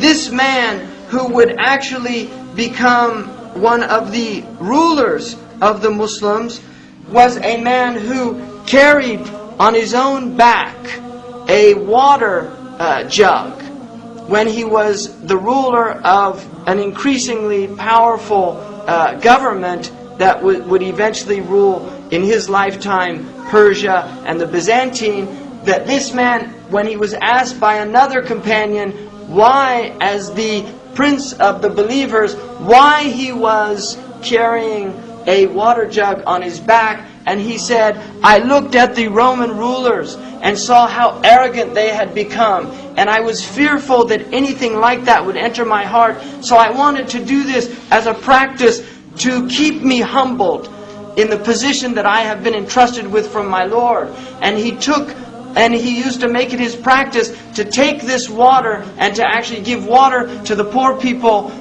this man who would actually become one of the rulers of the Muslims was a man who carried on his own back a water jug when he was the ruler of an increasingly powerful government that would eventually rule in his lifetime Persia and the Byzantine. That this man, when he was asked by another companion why, as the prince of the believers, why he was carrying a water jug on his back, and he said, I looked at the Roman rulers and saw how arrogant they had become, and I was fearful that anything like that would enter my heart, so I wanted to do this as a practice to keep me humbled in the position that I have been entrusted with from my Lord. And he used to make it his practice to take this water and to actually give water to the poor people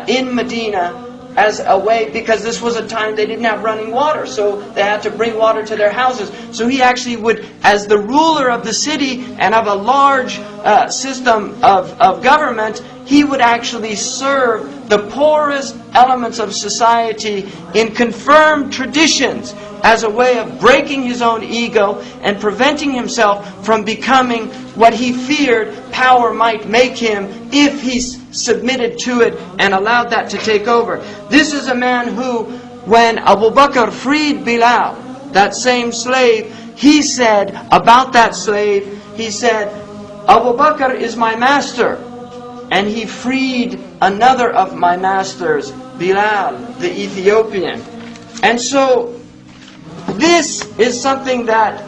in Medina as a way, because this was a time they didn't have running water, so they had to bring water to their houses. So he actually would, as the ruler of the city and of a large system of government, he would actually serve the poorest elements of society in confirmed traditions as a way of breaking his own ego and preventing himself from becoming what he feared power might make him if he submitted to it and allowed that to take over. This is a man who, when Abu Bakr freed Bilal, that same slave, he said about that slave, he said, Abu Bakr is my master. And he freed another of my masters, Bilal, the Ethiopian. And so, this is something that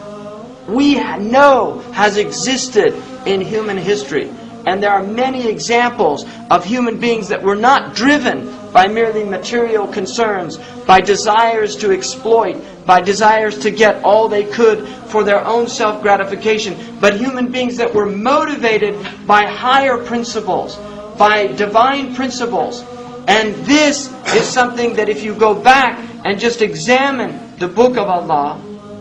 we know has existed in human history. And there are many examples of human beings that were not driven by merely material concerns, by desires to exploit, by desires to get all they could for their own self-gratification, but human beings that were motivated by higher principles, by divine principles. And this is something that if you go back and just examine the book of Allah,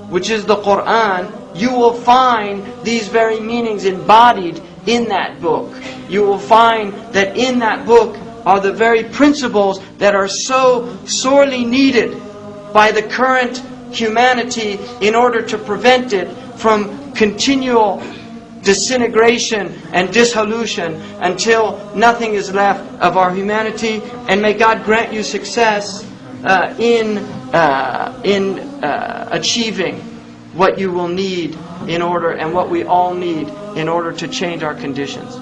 which is the Quran, you will find these very meanings embodied in that book. You will find that in that book are the very principles that are so sorely needed by the current humanity in order to prevent it from continual disintegration and dissolution until nothing is left of our humanity. And may God grant you success in achieving what you will need in order, and what we all need in order to change our conditions.